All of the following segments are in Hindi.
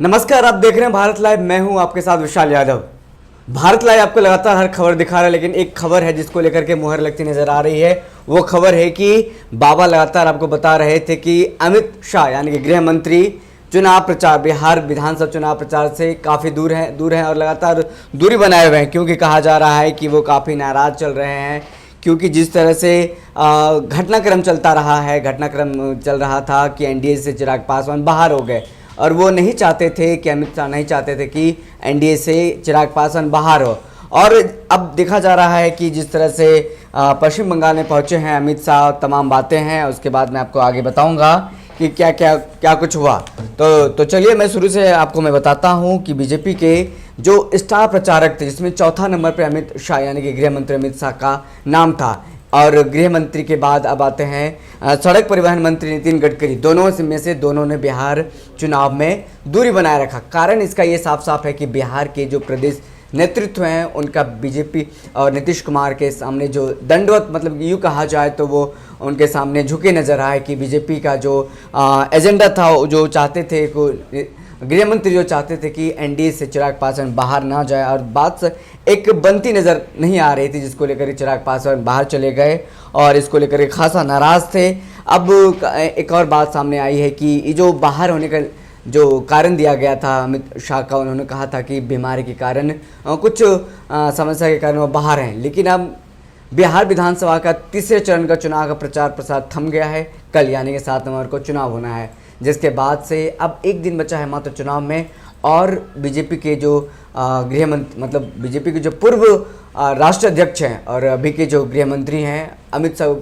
नमस्कार, आप देख रहे हैं भारत लाइव। मैं हूं आपके साथ विशाल यादव। भारत लाइव आपको लगातार हर खबर दिखा रहा है, लेकिन एक खबर है जिसको लेकर के मुहर लगती नजर आ रही है। वो खबर है कि बाबा लगातार आपको बता रहे थे कि अमित शाह यानी कि गृह मंत्री चुनाव प्रचार, बिहार विधानसभा चुनाव प्रचार से काफ़ी दूर हैं और लगातार दूरी बनाए हुए हैं, क्योंकि कहा जा रहा है कि वो काफ़ी नाराज़ चल रहे हैं। क्योंकि जिस तरह से घटनाक्रम चल रहा था कि एनडीए से चिराग पासवान बाहर हो गए और वो नहीं चाहते थे कि अमित शाह नहीं चाहते थे कि एनडीए से चिराग पासवान बाहर हो। और अब देखा जा रहा है कि जिस तरह से पश्चिम बंगाल में पहुंचे हैं अमित शाह, तमाम बातें हैं। उसके बाद मैं आपको आगे बताऊंगा कि क्या कुछ हुआ। तो चलिए मैं शुरू से आपको मैं बताता हूं कि बीजेपी के जो स्टार प्रचारक थे, जिसमें चौथा नंबर पर अमित शाह यानी कि गृह मंत्री अमित शाह का नाम था, और गृह मंत्री के बाद अब आते हैं सड़क परिवहन मंत्री नितिन गडकरी। दोनों ने बिहार चुनाव में दूरी बनाए रखा। कारण इसका ये साफ साफ है कि बिहार के जो प्रदेश नेतृत्व हैं उनका बीजेपी और नीतीश कुमार के सामने जो दंडवत, मतलब यूँ कहा जाए तो वो उनके सामने झुके नजर आए कि बीजेपी का जो एजेंडा था, जो चाहते थे गृह मंत्री जो चाहते थे कि एनडीए से चिराग पासवान बाहर ना जाए, और बात एक बनती नज़र नहीं आ रही थी, जिसको लेकर चिराग पासवान बाहर चले गए और इसको लेकर खासा नाराज़ थे। अब एक और बात सामने आई है कि ये जो बाहर होने का जो कारण दिया गया था अमित शाह का, उन्होंने कहा था कि बीमारी के कारण कुछ समस्या के कारण वो बाहर हैं। लेकिन अब बिहार विधानसभा का तीसरे चरण का चुनाव का प्रचार प्रसार थम गया है। कल यानी कि 7 नवंबर को चुनाव होना है, जिसके बाद से अब एक दिन बचा है मात्र चुनाव में। और बीजेपी के जो गृह मंत्री, मतलब बीजेपी के जो पूर्व राष्ट्रीय अध्यक्ष हैं और अभी के जो गृह मंत्री हैं अमित शाह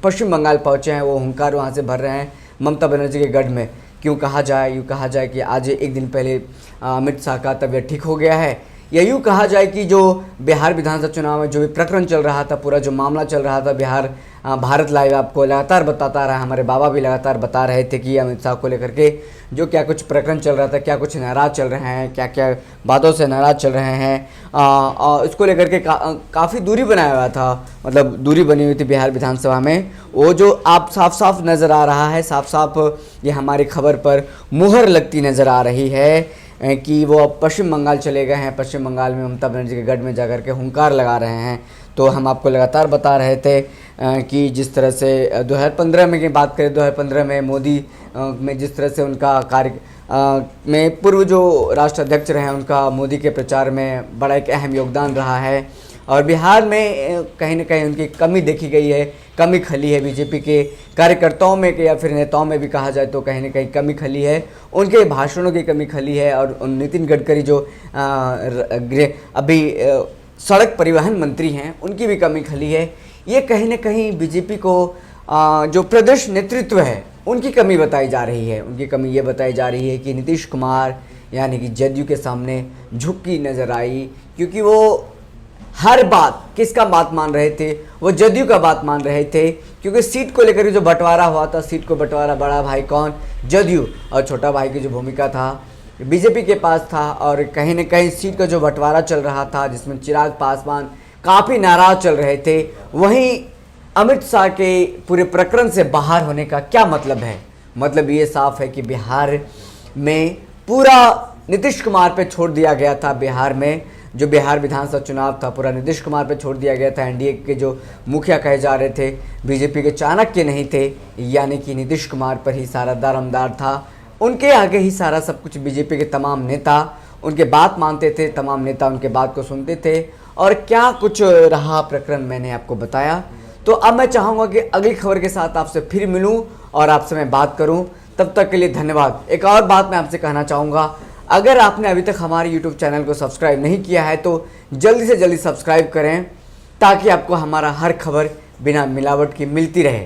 पश्चिम बंगाल पहुंचे हैं। वो हुंकार वहां से भर रहे हैं ममता बनर्जी के गढ़ में। यूँ कहा जाए कि आज एक दिन पहले अमित शाह का तबीयत ठीक हो गया है। या यूँ कहा जाए कि जो बिहार विधानसभा चुनाव में जो भी प्रकरण चल रहा था, पूरा जो मामला चल रहा था, भारत लाइव आपको लगातार बताता रहा, हमारे बाबा भी लगातार बता रहे थे कि अमित शाह को लेकर के जो क्या कुछ प्रकरण चल रहा था, क्या कुछ नाराज़ चल रहे हैं, क्या बातों से नाराज़ चल रहे हैं। और इसको लेकर के काफ़ी दूरी बनाया हुआ था, मतलब दूरी बनी हुई थी बिहार विधानसभा में। वो जो आप साफ नज़र आ रहा है, साफ ये हमारी खबर पर मुहर लगती नज़र आ रही है कि वो अब पश्चिम बंगाल चले गए हैं। पश्चिम बंगाल में ममता बनर्जी के गढ़ में जाकर के हुंकार लगा रहे हैं। तो हम आपको लगातार बता रहे थे कि जिस तरह से 2015 में की बात करें, 2015 में मोदी में जिस तरह से उनका कार्य में पूर्व जो राष्ट्र अध्यक्ष रहे हैं, उनका मोदी के प्रचार में बड़ा एक अहम योगदान रहा है। और बिहार में कहीं ना कहीं उनकी कमी देखी गई है, कमी खली है बीजेपी के कार्यकर्ताओं में या फिर नेताओं में भी कहा जाए तो कहीं ना कहीं कमी खली है, उनके भाषणों की कमी खली है। और नितिन गडकरी जो अभी सड़क परिवहन मंत्री हैं, उनकी भी कमी खली है। ये कहीं ना कहीं बीजेपी को जो प्रदेश नेतृत्व है उनकी कमी बताई जा रही है। उनकी कमी ये बताई जा रही है कि नीतीश कुमार यानी कि जदयू के सामने झुकी नज़र आई, क्योंकि वो हर बात किसका बात मान रहे थे, वो जदयू का बात मान रहे थे। क्योंकि सीट को लेकर जो बंटवारा हुआ था, सीट को बंटवारा बड़ा भाई कौन, जदयू, और छोटा भाई की जो भूमिका था बीजेपी के पास था। और कहीं ना कहीं सीट का जो बंटवारा चल रहा था, जिसमें चिराग पासवान काफ़ी नाराज चल रहे थे, वहीं अमित शाह के पूरे प्रकरण से बाहर होने का क्या मतलब है? मतलब ये साफ है कि बिहार में पूरा नीतीश कुमार पे छोड़ दिया गया था। बिहार में जो बिहार विधानसभा चुनाव था पूरा नीतीश कुमार पे छोड़ दिया गया था। एनडीए के जो मुखिया कहे जा रहे थे, बीजेपी के चाणक्य नहीं थे, यानी कि नीतीश कुमार पर ही सारा दारोमदार था। उनके आगे ही सारा सब कुछ, बीजेपी के तमाम नेता उनके बात मानते थे, तमाम नेता उनके बात को सुनते थे। और क्या कुछ रहा प्रकरण मैंने आपको बताया। तो अब मैं चाहूँगा कि अगली खबर के साथ आपसे फिर मिलूँ और आपसे मैं बात करूँ। तब तक के लिए धन्यवाद। एक और बात मैं आपसे कहना चाहूँगा, अगर आपने अभी तक हमारे YouTube चैनल को सब्सक्राइब नहीं किया है तो जल्दी से जल्दी सब्सक्राइब करें, ताकि आपको हमारा हर खबर बिना मिलावट की मिलती रहे।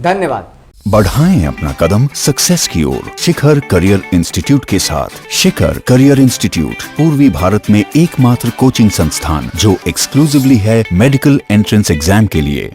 धन्यवाद। बढ़ाएं अपना कदम सक्सेस की ओर शिखर करियर इंस्टीट्यूट के साथ। शिखर करियर इंस्टीट्यूट पूर्वी भारत में एकमात्र कोचिंग संस्थान जो एक्सक्लूसिवली है मेडिकल एंट्रेंस एग्जाम के लिए।